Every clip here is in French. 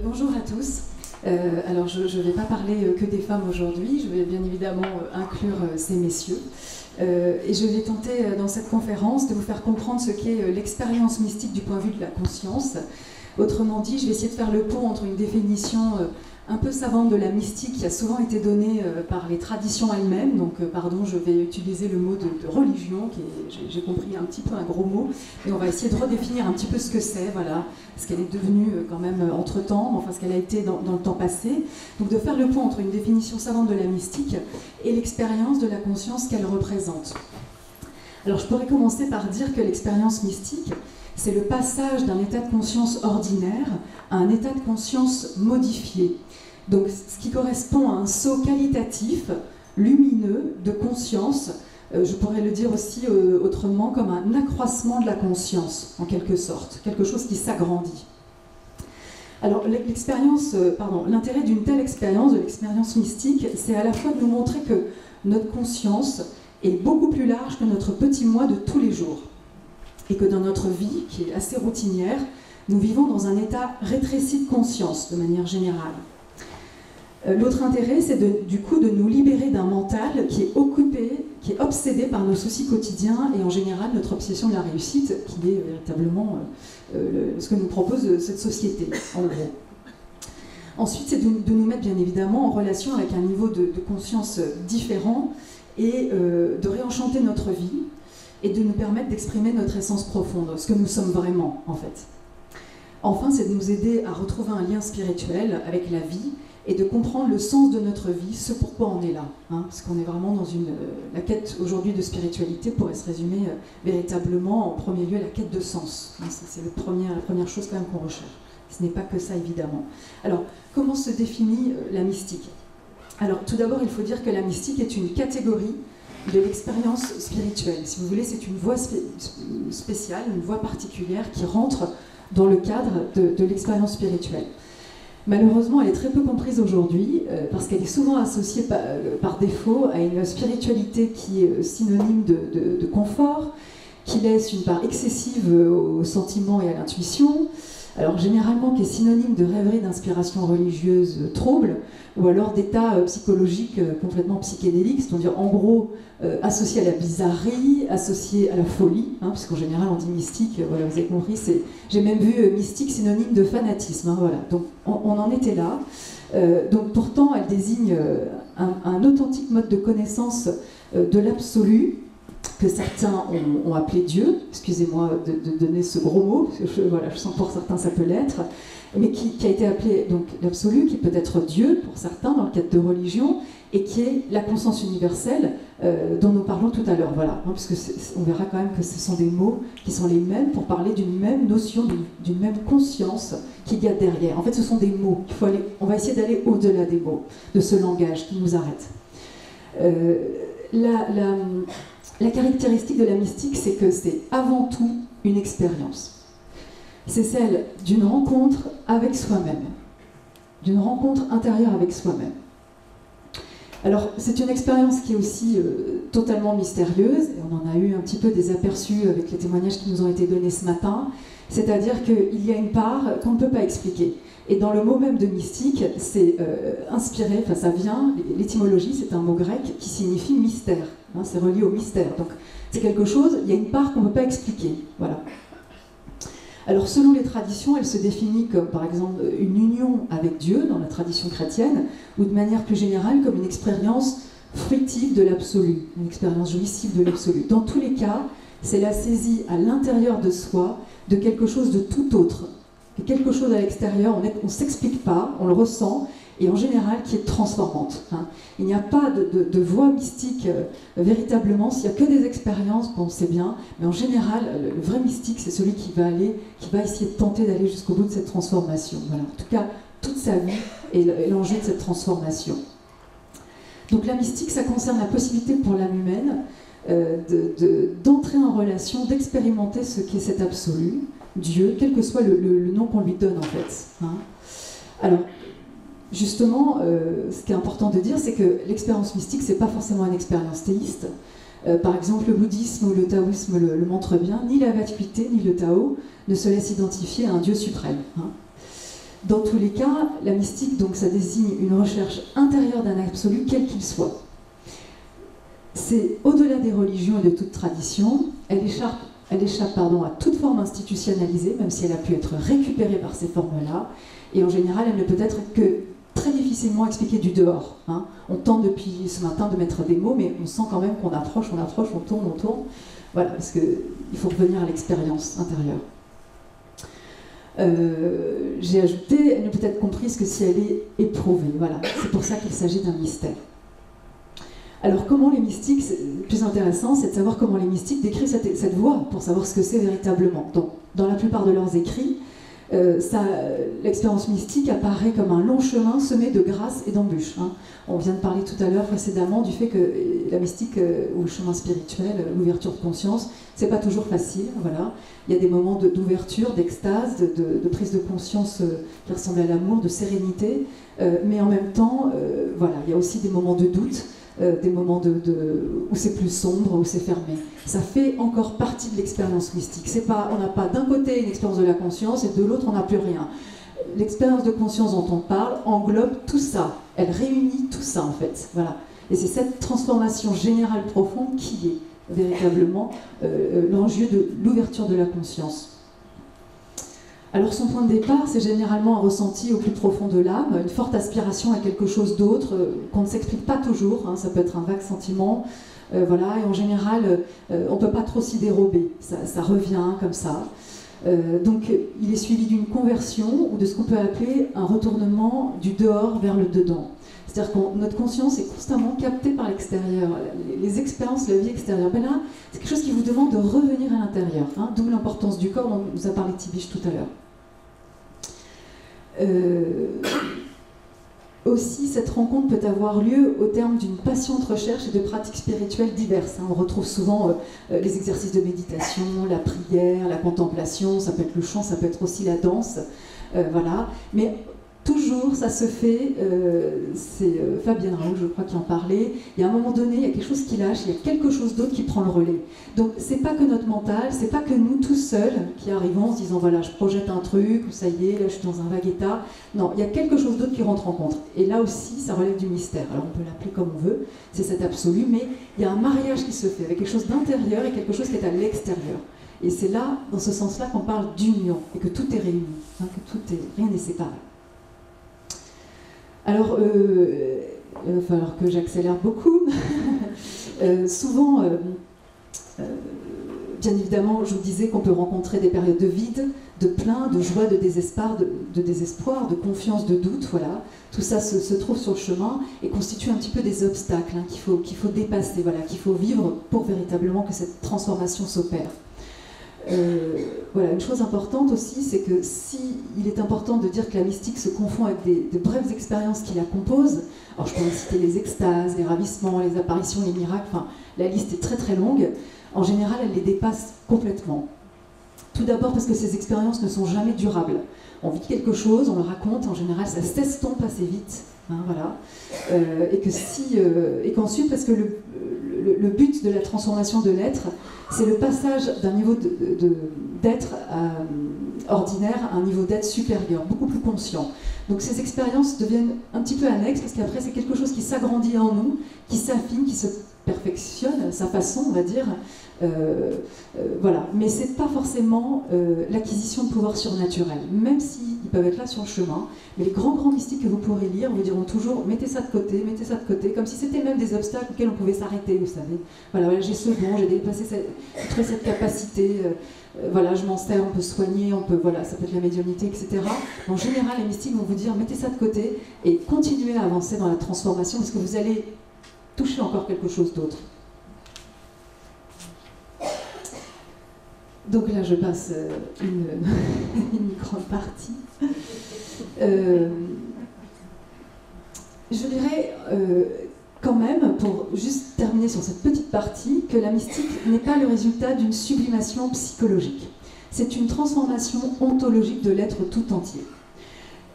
Bonjour à tous. Alors je ne vais pas parler que des femmes aujourd'hui, je vais bien évidemment inclure ces messieurs. Et je vais tenter dans cette conférence de vous faire comprendre ce qu'est l'expérience mystique du point de vue de la conscience. Autrement dit, je vais essayer de faire le pont entre une définition un peu savante de la mystique qui a souvent été donnée par les traditions elles-mêmes. Donc, pardon, je vais utiliser le mot de religion, qui est, j'ai compris, un petit peu un gros mot. Et on va essayer de redéfinir un petit peu ce que c'est, voilà, ce qu'elle est devenue quand même entre-temps, enfin ce qu'elle a été dans le temps passé. Donc, de faire le pont entre une définition savante de la mystique et l'expérience de la conscience qu'elle représente. Alors, je pourrais commencer par dire que l'expérience mystique, c'est le passage d'un état de conscience ordinaire à un état de conscience modifié. Donc, ce qui correspond à un saut qualitatif, lumineux, de conscience, je pourrais le dire aussi autrement, comme un accroissement de la conscience, en quelque sorte, quelque chose qui s'agrandit. Alors, l'intérêt d'une telle expérience, de l'expérience mystique, c'est à la fois de nous montrer que notre conscience est beaucoup plus large que notre petit moi de tous les jours. Et que dans notre vie, qui est assez routinière, nous vivons dans un état rétréci de conscience, de manière générale. L'autre intérêt, c'est du coup de nous libérer d'un mental qui est occupé, qui est obsédé par nos soucis quotidiens et en général notre obsession de la réussite, qui est véritablement ce que nous propose cette société, en gros. Ensuite, c'est de nous mettre bien évidemment en relation avec un niveau de conscience différent et de réenchanter notre vie et de nous permettre d'exprimer notre essence profonde, ce que nous sommes vraiment, en fait. Enfin, c'est de nous aider à retrouver un lien spirituel avec la vie et de comprendre le sens de notre vie, ce pourquoi on est là. Hein, parce qu'on est vraiment dans la quête aujourd'hui de spiritualité pourrait se résumer véritablement, en premier lieu, la quête de sens. Hein, c'est la première chose quand même qu'on recherche. Ce n'est pas que ça, évidemment. Alors, comment se définit la mystique? Alors, tout d'abord, il faut dire que la mystique est une catégorie de l'expérience spirituelle. Si vous voulez, c'est une voie spéciale, une voie particulière qui rentre dans le cadre de l'expérience spirituelle. Malheureusement, elle est très peu comprise aujourd'hui parce qu'elle est souvent associée par défaut à une spiritualité qui est synonyme de confort, qui laisse une part excessive aux sentiments et à l'intuition, alors généralement qui est synonyme de rêverie d'inspiration religieuse trouble, ou alors d'état psychologique complètement psychédélique, c'est-à-dire en gros associé à la bizarrerie, associé à la folie, hein, puisqu'en général on dit mystique, voilà, vous avez compris, j'ai même vu mystique synonyme de fanatisme, hein, voilà. Donc on en était là. Donc pourtant elle désigne un authentique mode de connaissance de l'absolu, que certains ont appelé Dieu, excusez-moi de donner ce gros mot, parce que je sens que pour certains ça peut l'être, mais qui a été appelé donc l'absolu, qui peut être Dieu pour certains dans le cadre de religion, et qui est la conscience universelle dont nous parlons tout à l'heure, voilà, hein, parce qu'on verra quand même que ce sont des mots qui sont les mêmes pour parler d'une même notion, d'une même conscience qu'il y a derrière. En fait, ce sont des mots, on va essayer d'aller au-delà des mots, de ce langage qui nous arrête. La caractéristique de la mystique, c'est que c'est avant tout une expérience. C'est celle d'une rencontre avec soi-même, d'une rencontre intérieure avec soi-même. Alors, c'est une expérience qui est aussi totalement mystérieuse, et on en a eu un petit peu des aperçus avec les témoignages qui nous ont été donnés ce matin, c'est-à-dire qu'il y a une part qu'on ne peut pas expliquer. Et dans le mot même de mystique, c'est inspiré, enfin ça vient, l'étymologie c'est un mot grec qui signifie mystère, hein, c'est relié au mystère. Donc c'est quelque chose, il y a une part qu'on ne peut pas expliquer, voilà. Alors selon les traditions, elle se définit comme par exemple une union avec Dieu dans la tradition chrétienne, ou de manière plus générale comme une expérience fruitive de l'absolu, une expérience jouissive de l'absolu. Dans tous les cas, c'est la saisie à l'intérieur de soi de quelque chose de tout autre, quelque chose à l'extérieur, on ne s'explique pas, on le ressent, et en général qui est transformante. Hein. Il n'y a pas de voie mystique véritablement, s'il n'y a que des expériences, bon c'est bien, mais en général, le vrai mystique, c'est celui qui va essayer de tenter d'aller jusqu'au bout de cette transformation. Voilà. En tout cas, toute sa vie est l'enjeu de cette transformation. Donc la mystique, ça concerne la possibilité pour l'âme humaine d'entrer en relation, d'expérimenter ce qu'est cet absolu, Dieu, quel que soit le nom qu'on lui donne en fait. Hein. Alors, justement, ce qui est important de dire, c'est que l'expérience mystique, c'est pas forcément une expérience théiste. Par exemple, le bouddhisme ou le taoïsme le montrent bien, ni la vacuité ni le Tao ne se laissent identifier à un Dieu suprême. Hein. Dans tous les cas, la mystique, donc, ça désigne une recherche intérieure d'un absolu, quel qu'il soit. C'est au-delà des religions et de toute tradition, elle échappe à toute forme institutionnalisée, même si elle a pu être récupérée par ces formes-là, et en général, elle ne peut être que très difficilement expliquée du dehors. Hein. On tente depuis ce matin de mettre des mots, mais on sent quand même qu'on approche, on tourne. Voilà, parce qu'il faut revenir à l'expérience intérieure. J'ai ajouté, elle ne peut être comprise que si elle est éprouvée. Voilà, c'est pour ça qu'il s'agit d'un mystère. Alors comment les mystiques, le plus intéressant, c'est de savoir comment les mystiques décrivent cette voie, pour savoir ce que c'est véritablement. Donc, dans la plupart de leurs écrits, l'expérience mystique apparaît comme un long chemin semé de grâces et d'embûches. Hein. On vient de parler tout à l'heure précédemment du fait que la mystique ou le chemin spirituel, l'ouverture de conscience, c'est pas toujours facile. Voilà. Il y a des moments d'ouverture, d'extase, de prise de conscience qui ressemblent à l'amour, de sérénité, mais en même temps, voilà, il y a aussi des moments de doute. Des moments où c'est plus sombre, où c'est fermé. Ça fait encore partie de l'expérience mystique. On n'a pas d'un côté une expérience de la conscience et de l'autre on n'a plus rien. L'expérience de conscience dont on parle englobe tout ça. Elle réunit tout ça en fait. Voilà. Et c'est cette transformation générale profonde qui est véritablement l'enjeu de l'ouverture de la conscience. Alors son point de départ, c'est généralement un ressenti au plus profond de l'âme, une forte aspiration à quelque chose d'autre qu'on ne s'explique pas toujours, hein, ça peut être un vague sentiment, voilà, et en général, on ne peut pas trop s'y dérober, ça revient comme ça. Donc il est suivi d'une conversion ou de ce qu'on peut appeler un retournement du dehors vers le dedans. C'est-à-dire que notre conscience est constamment captée par l'extérieur, les expériences, la vie extérieure. Ben là, c'est quelque chose qui vous demande de revenir à l'intérieur, hein, d'où l'importance du corps dont nous a parlé Tibiche tout à l'heure. Aussi, cette rencontre peut avoir lieu au terme d'une patiente recherche et de pratiques spirituelles diverses. Hein. On retrouve souvent les exercices de méditation, la prière, la contemplation, ça peut être le chant, ça peut être aussi la danse, voilà. Mais toujours, ça se fait, c'est Fabienne Raoult, je crois, qui en parlait. Il y a un moment donné, il y a quelque chose qui lâche, il y a quelque chose d'autre qui prend le relais. Donc, c'est pas que notre mental, c'est pas que nous tous seuls qui arrivons en se disant voilà, je projette un truc, ou ça y est, là je suis dans un vague état. Non, il y a quelque chose d'autre qui rentre en compte. Et là aussi, ça relève du mystère. Alors, on peut l'appeler comme on veut, c'est cet absolu, mais il y a un mariage qui se fait avec quelque chose d'intérieur et quelque chose qui est à l'extérieur. Et c'est là, dans ce sens-là, qu'on parle d'union et que tout est réuni, hein, que rien n'est séparé. Alors, il va falloir que j'accélère beaucoup. Souvent, bien évidemment, je vous disais qu'on peut rencontrer des périodes de vide, de plein, de joie, de désespoir, de confiance, de doute, voilà. Tout ça se trouve sur le chemin et constitue un petit peu des obstacles, hein, qu'il faut dépasser, voilà, qu'il faut vivre pour véritablement que cette transformation s'opère. Voilà, une chose importante aussi, c'est que il est important de dire que la mystique se confond avec de brèves expériences qui la composent. Alors je pourrais citer les extases, les ravissements, les apparitions, les miracles, enfin la liste est très très longue. En général, elle les dépasse complètement. Tout d'abord parce que ces expériences ne sont jamais durables. On vit quelque chose, on le raconte, en général ça s'estompe assez vite. Hein, voilà. Et qu'ensuite, parce que le but de la transformation de l'être, c'est le passage d'un niveau d'être ordinaire à un niveau d'être supérieur, beaucoup plus conscient. Donc ces expériences deviennent un petit peu annexes, parce qu'après c'est quelque chose qui s'agrandit en nous, qui s'affine, qui se perfectionne, sa façon, on va dire. Voilà. Mais c'est pas forcément l'acquisition de pouvoirs surnaturels, même s'ils peuvent être là sur le chemin. Mais les grands mystiques que vous pourrez lire vous diront toujours mettez ça de côté, comme si c'était même des obstacles auxquels on pouvait s'arrêter, vous savez. Voilà, j'ai ce don, j'ai dépassé cette capacité, voilà, je m'en sers, on peut soigner, voilà, ça peut être la médiumnité, etc. En général, les mystiques vont vous dire mettez ça de côté et continuez à avancer dans la transformation parce que vous allez toucher encore quelque chose d'autre. Donc là, je passe une grande partie. Je dirais quand même, pour juste terminer sur cette petite partie, que la mystique n'est pas le résultat d'une sublimation psychologique. C'est une transformation ontologique de l'être tout entier.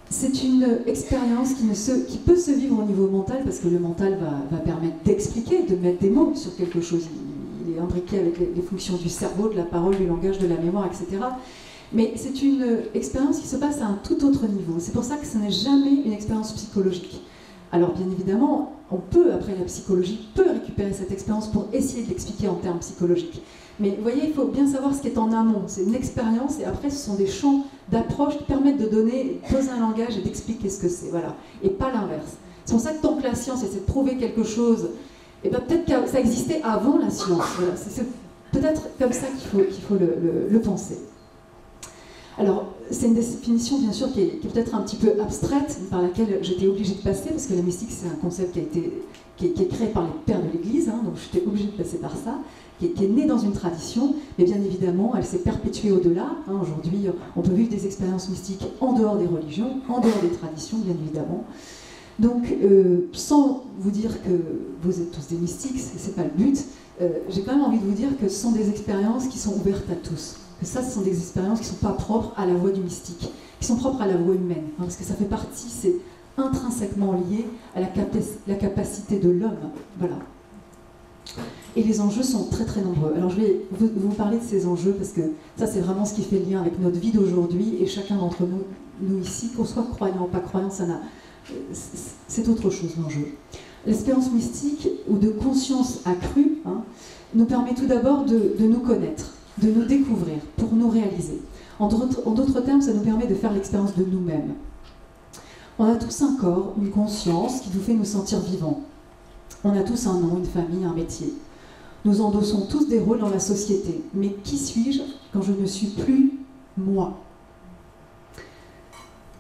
C'est une expérience qui peut se vivre au niveau mental, parce que le mental va permettre d'expliquer, de mettre des mots sur quelque chose. Il est imbriqué avec les fonctions du cerveau, de la parole, du langage, de la mémoire, etc. Mais c'est une expérience qui se passe à un tout autre niveau. C'est pour ça que ce n'est jamais une expérience psychologique. Alors bien évidemment, on peut, après la psychologie, peut récupérer cette expérience pour essayer de l'expliquer en termes psychologiques. Mais vous voyez, il faut bien savoir ce qui est en amont. C'est une expérience et après ce sont des champs d'approche qui permettent de poser un langage et d'expliquer ce que c'est. Voilà. Et pas l'inverse. C'est pour ça que tant que la science essaie de prouver quelque chose, et ben peut-être que ça existait avant la science. Voilà. C'est peut-être comme ça qu'il faut le penser. Alors, c'est une définition, bien sûr, qui est peut-être un petit peu abstraite, par laquelle j'étais obligée de passer, parce que la mystique, c'est un concept qui est créé par les pères de l'Église, hein, donc j'étais obligée de passer par ça, qui est né dans une tradition, mais bien évidemment, elle s'est perpétuée au-delà. Hein, aujourd'hui, on peut vivre des expériences mystiques en dehors des religions, en dehors des traditions, bien évidemment. Donc, sans vous dire que vous êtes tous des mystiques, c'est pas le but, j'ai quand même envie de vous dire que ce sont des expériences qui sont ouvertes à tous. Que ça, ce sont des expériences qui ne sont pas propres à la voie du mystique, qui sont propres à la voie humaine, hein, parce que ça fait partie, c'est intrinsèquement lié à la capacité de l'homme. Voilà. Et les enjeux sont très très nombreux. Alors je vais vous parler de ces enjeux, parce que ça c'est vraiment ce qui fait le lien avec notre vie d'aujourd'hui, et chacun d'entre nous ici, qu'on soit croyant ou pas croyant, c'est autre chose l'enjeu. L'expérience mystique, ou de conscience accrue, hein, nous permet tout d'abord de nous connaître, de nous découvrir, pour nous réaliser. En d'autres termes, ça nous permet de faire l'expérience de nous-mêmes. On a tous un corps, une conscience qui nous fait nous sentir vivants. On a tous un nom, une famille, un métier. Nous endossons tous des rôles dans la société. Mais qui suis-je quand je ne suis plus moi?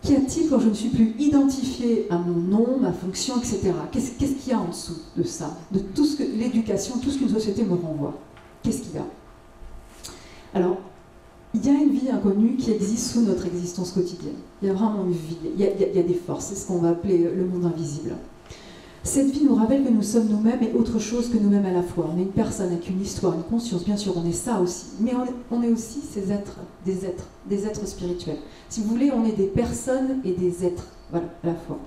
Qu'y a-t-il quand je ne suis plus identifiée à mon nom, ma fonction, etc. Qu'est-ce qu'il y a en dessous de ça? De tout ce que l'éducation, tout ce qu'une société me renvoie. Qu'est-ce qu'il y a? Alors, il y a une vie inconnue qui existe sous notre existence quotidienne. Il y a vraiment une vie, il y a des forces, c'est ce qu'on va appeler le monde invisible. Cette vie nous rappelle que nous sommes nous-mêmes et autre chose que nous-mêmes à la fois. On est une personne avec une histoire, une conscience, bien sûr, on est ça aussi. Mais on est aussi des êtres spirituels. Si vous voulez, on est des personnes et des êtres, voilà, à la fois.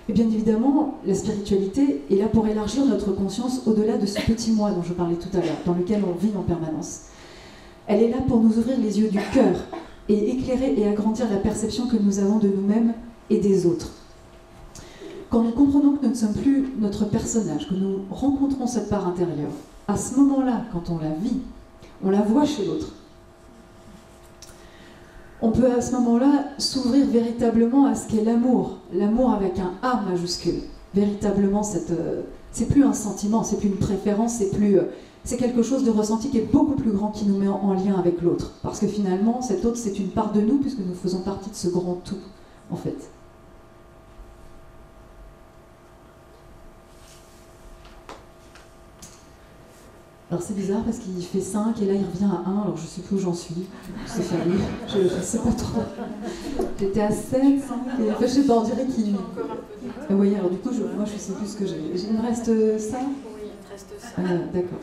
Et bien évidemment, la spiritualité est là pour élargir notre conscience au-delà de ce petit moi dont je parlais tout à l'heure, dans lequel on vit en permanence. Elle est là pour nous ouvrir les yeux du cœur et éclairer et agrandir la perception que nous avons de nous-mêmes et des autres. Quand nous comprenons que nous ne sommes plus notre personnage, que nous rencontrons cette part intérieure, à ce moment-là, quand on la vit, on la voit chez l'autre. On peut à ce moment-là s'ouvrir véritablement à ce qu'est l'amour, l'amour avec un A majuscule. Véritablement, c'est plus un sentiment, c'est plus une préférence, c'est quelque chose de ressenti qui est beaucoup plus grand, qui nous met en lien avec l'autre. Parce que finalement, cet autre, c'est une part de nous, puisque nous faisons partie de ce grand tout, en fait. Alors c'est bizarre parce qu'il fait 5 et là il revient à 1, alors je sais plus où j'en suis, Stéphanie, je sais pas trop. J'étais à 7, 5, et enfin, je sais pas, on dirait qu'il... Oui, alors du coup, moi je sais plus ce que j'ai. Il me reste ça? Oui, il te reste ça. Ah, d'accord,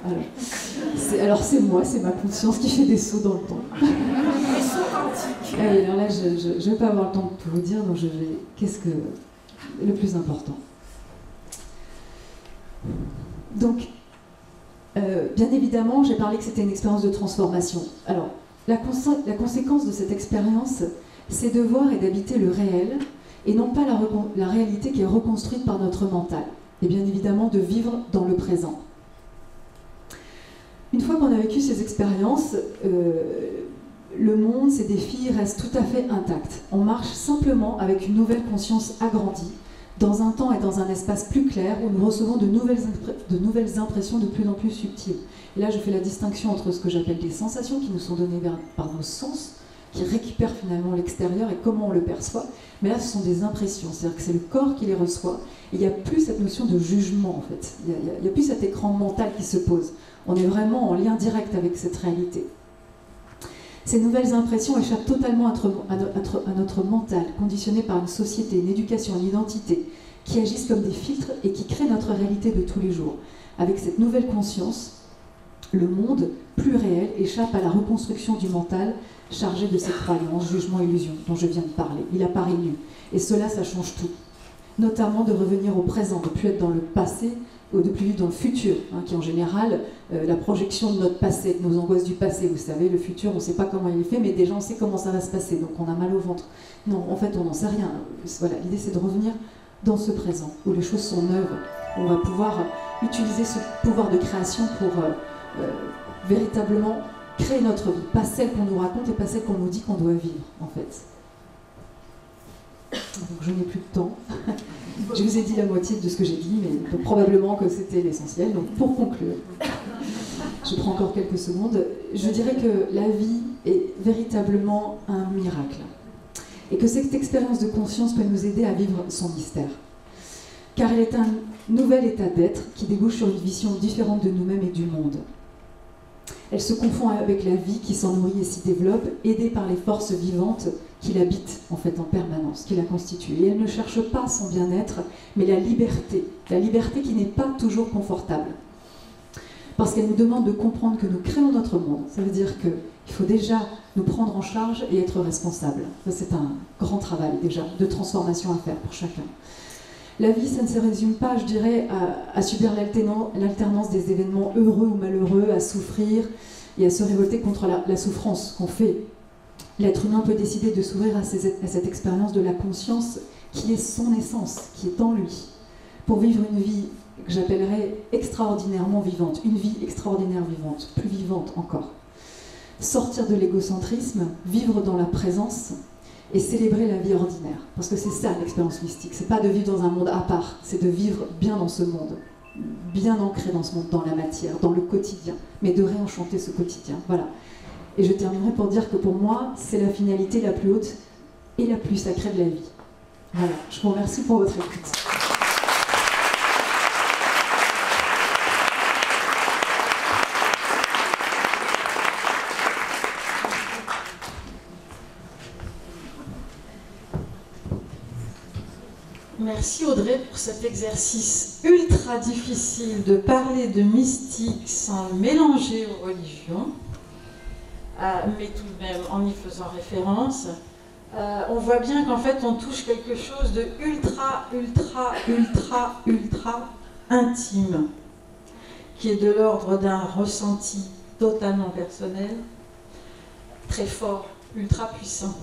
alors c'est moi, c'est ma conscience qui fait des sauts dans le temps. Des sauts quantiques. Ah, alors là, je vais pas avoir le temps de tout vous dire, donc je vais... Qu'est-ce que... Le plus important. Donc... bien évidemment, j'ai parlé que c'était une expérience de transformation. Alors, la conséquence de cette expérience, c'est de voir et d'habiter le réel, et non pas la réalité qui est reconstruite par notre mental. Et bien évidemment, de vivre dans le présent. Une fois qu'on a vécu ces expériences, le monde, ses défis restent tout à fait intacts. On marche simplement avec une nouvelle conscience agrandie, dans un temps et dans un espace plus clair, où nous recevons de nouvelles impressions de plus en plus subtiles. Et là, je fais la distinction entre ce que j'appelle des sensations qui nous sont données par nos sens, qui récupèrent finalement l'extérieur et comment on le perçoit. Mais là, ce sont des impressions, c'est-à-dire que c'est le corps qui les reçoit, et il n'y a plus cette notion de jugement, en fait. Il n'y a plus cet écran mental qui se pose. On est vraiment en lien direct avec cette réalité. Ces nouvelles impressions échappent totalement à notre mental, conditionné par une société, une éducation, une identité, qui agissent comme des filtres et qui créent notre réalité de tous les jours. Avec cette nouvelle conscience, le monde plus réel échappe à la reconstruction du mental, chargé de ces croyances, jugements, illusions, dont je viens de parler. Il apparaît nu. Et cela, ça change tout. notamment de revenir au présent, de ne plus être dans le passé ou de plus vivre dans le futur, hein, qui est en général la projection de notre passé, de nos angoisses du passé. Vous savez, le futur, on ne sait pas comment il est fait, mais déjà on sait comment ça va se passer, donc on a mal au ventre. Non, en fait, on n'en sait rien. Voilà, l'idée, c'est de revenir dans ce présent, où les choses sont neuves, où on va pouvoir utiliser ce pouvoir de création pour véritablement créer notre vie, pas celle qu'on nous raconte et pas celle qu'on nous dit qu'on doit vivre, en fait. Donc, je n'ai plus de temps. Je vous ai dit la moitié de ce que j'ai dit, mais donc, probablement que c'était l'essentiel. Donc, pour conclure, je prends encore quelques secondes. Je dirais que la vie est véritablement un miracle. Et que cette expérience de conscience peut nous aider à vivre son mystère. Car elle est un nouvel état d'être qui débouche sur une vision différente de nous-mêmes et du monde. Elle se confond avec la vie qui s'en nourrit et s'y développe, aidée par les forces vivantes qui l'habitent en fait en permanence, qui la constituent. Et elle ne cherche pas son bien-être, mais la liberté qui n'est pas toujours confortable. Parce qu'elle nous demande de comprendre que nous créons notre monde. Ça veut dire qu'il faut déjà nous prendre en charge et être responsable. Ça, c'est un grand travail déjà de transformation à faire pour chacun. La vie, ça ne se résume pas, je dirais, à subir l'alternance des événements heureux ou malheureux, à souffrir et à se révolter contre la souffrance qu'on fait. L'être humain peut décider de s'ouvrir à cette expérience de la conscience qui est son essence, qui est en lui, pour vivre une vie que j'appellerais extraordinairement vivante, une vie extraordinaire vivante, plus vivante encore. Sortir de l'égocentrisme, vivre dans la présence et célébrer la vie ordinaire. Parce que c'est ça l'expérience mystique, c'est pas de vivre dans un monde à part, c'est de vivre bien dans ce monde, bien ancré dans ce monde, dans la matière, dans le quotidien, mais de réenchanter ce quotidien. Voilà. Et je terminerai pour dire que pour moi, c'est la finalité la plus haute et la plus sacrée de la vie. Voilà, je vous remercie pour votre écoute. Merci Audrey pour cet exercice ultra difficile de parler de mystique sans le mélanger aux religions, mais tout de même en y faisant référence. On voit bien qu'en fait on touche quelque chose de ultra intime, qui est de l'ordre d'un ressenti totalement personnel, très fort, ultra puissant.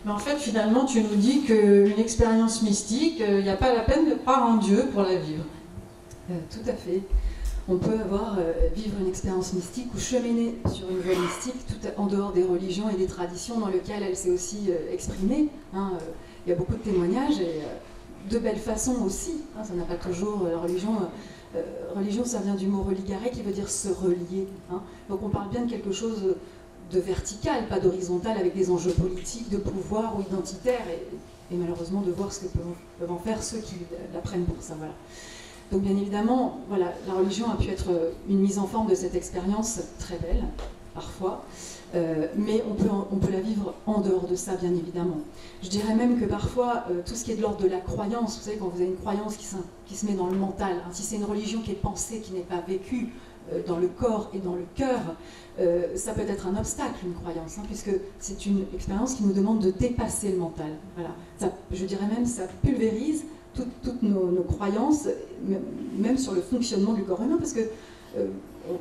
Mais en fait, finalement, tu nous dis qu'une expérience mystique, il n'y a pas la peine de croire en Dieu pour la vivre. Tout à fait. On peut vivre une expérience mystique ou cheminer sur une voie mystique tout en dehors des religions et des traditions dans lesquelles elle s'est aussi exprimée. Il y a beaucoup de témoignages et de belles façons aussi. Ça n'a pas toujours... La religion, ça vient du mot religare qui veut dire se relier. Donc on parle bien de quelque chose de vertical, pas d'horizontal, avec des enjeux politiques, de pouvoir ou identitaires, et malheureusement de voir ce que peuvent en faire ceux qui la prennent pour ça. Voilà. Donc bien évidemment, voilà, la religion a pu être une mise en forme de cette expérience très belle, parfois, mais on peut la vivre en dehors de ça, bien évidemment. Je dirais même que parfois, tout ce qui est de l'ordre de la croyance, vous savez, quand vous avez une croyance qui se met dans le mental, si c'est une religion qui est pensée, qui n'est pas vécue dans le corps et dans le cœur, ça peut être un obstacle, une croyance, puisque c'est une expérience qui nous demande de dépasser le mental. Voilà. Ça, je dirais même, ça pulvérise toutes nos croyances, même sur le fonctionnement du corps humain, parce que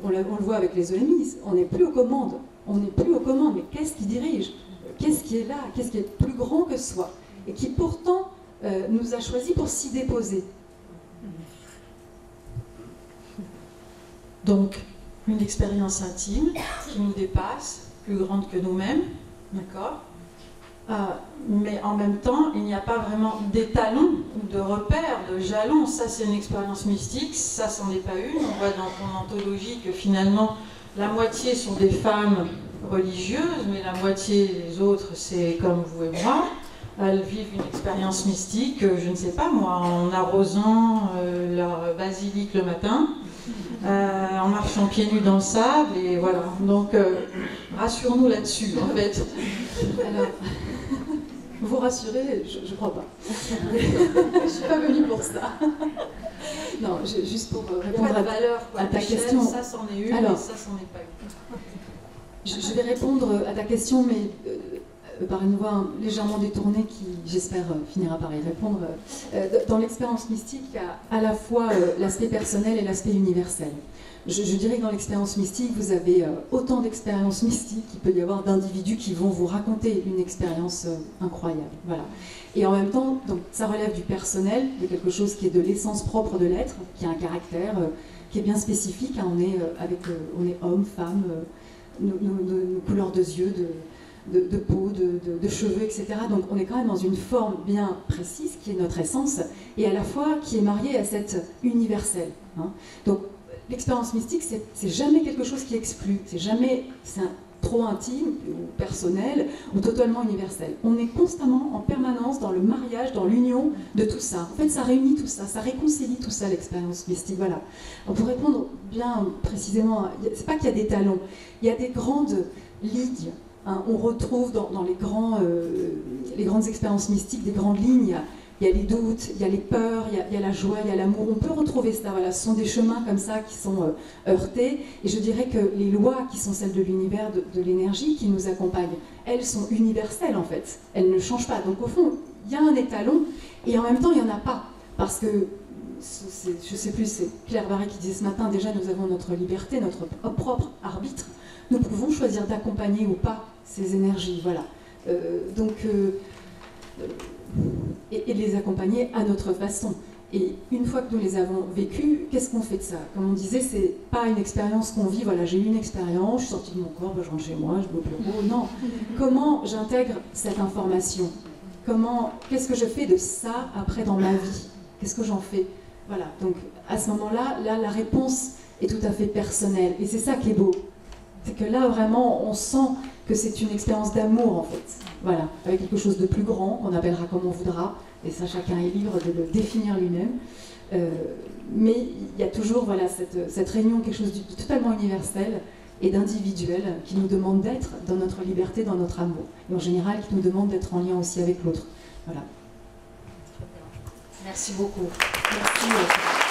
on le voit avec les EMI, on n'est plus aux commandes, mais qu'est-ce qui dirige? Qu'est-ce qui est là? Qu'est-ce qui est plus grand que soi? Et qui pourtant nous a choisi pour s'y déposer. Donc, une expérience intime qui nous dépasse, plus grande que nous-mêmes, d'accord? Mais en même temps, il n'y a pas vraiment d'étalon ou de repère, de jalon. Ça, c'est une expérience mystique, ça, c'en est pas une. On voit dans ton anthologie que finalement, la moitié sont des femmes religieuses, mais la moitié des autres, c'est comme vous et moi. Elles vivent une expérience mystique, je ne sais pas moi, en arrosant leur basilic le matin, en marchant pieds nus dans le sable, et voilà. Donc, rassure-nous là-dessus, en fait. Alors, vous rassurez, je crois pas. Je suis pas venue pour ça. Non, juste pour répondre à ta question. Ça, c'en est une, alors, et ça, c'en est pas une. Je vais répondre à ta question, mais par une voie légèrement détournée qui, j'espère, finira par y répondre. Dans l'expérience mystique, il y a à la fois l'aspect personnel et l'aspect universel. Je dirais que dans l'expérience mystique, vous avez autant d'expériences mystiques qu'il peut y avoir d'individus qui vont vous raconter une expérience incroyable. Voilà. Et en même temps, donc, ça relève du personnel, de quelque chose qui est de l'essence propre de l'être, qui a un caractère qui est bien spécifique. Hein. On est homme, femme, nos couleurs de yeux, de peau, de cheveux, etc. Donc on est quand même dans une forme bien précise qui est notre essence et à la fois qui est mariée à cette universelle. Hein. Donc l'expérience mystique, c'est jamais quelque chose qui exclut, c'est trop intime ou personnel ou totalement universel. On est constamment en permanence dans le mariage, dans l'union de tout ça. En fait, ça réunit tout ça, ça réconcilie tout ça, l'expérience mystique. Voilà. Alors, pour répondre bien précisément, c'est pas qu'il y a des talons, il y a des grandes lignes. Hein, on retrouve dans les grandes expériences mystiques des grandes lignes. Il y a les doutes, il y a les peurs, il y a la joie, il y a l'amour. On peut retrouver ça. Voilà, ce sont des chemins comme ça qui sont heurtés. Et je dirais que les lois qui sont celles de l'univers, de l'énergie qui nous accompagnent, elles sont universelles en fait. Elles ne changent pas. Donc au fond, il y a un étalon et en même temps, il n'y en a pas. Parce que, je ne sais plus, c'est Claire Barré qui disait ce matin, déjà nous avons notre liberté, notre propre arbitre. Nous pouvons choisir d'accompagner ou pas ces énergies. Voilà. Et les accompagner à notre façon. Et une fois que nous les avons vécues, qu'est-ce qu'on fait de ça? Comme on disait, c'est pas une expérience qu'on vit, voilà, j'ai eu une expérience, je suis sortie de mon corps, je rentre chez moi, je vais au bureau. Non. Comment j'intègre cette information? Qu'est-ce que je fais de ça après dans ma vie? Qu'est-ce que j'en fais? Voilà. Donc à ce moment-là, la réponse est tout à fait personnelle. Et c'est ça qui est beau. C'est que là, vraiment, on sent que c'est une expérience d'amour, en fait. Voilà, avec quelque chose de plus grand, qu'on appellera comme on voudra, et ça, chacun est libre de le définir lui-même. Mais il y a toujours voilà, cette réunion, quelque chose de totalement universel et d'individuel, qui nous demande d'être dans notre liberté, dans notre amour. Et en général, qui nous demande d'être en lien aussi avec l'autre. Voilà. Merci beaucoup. Merci.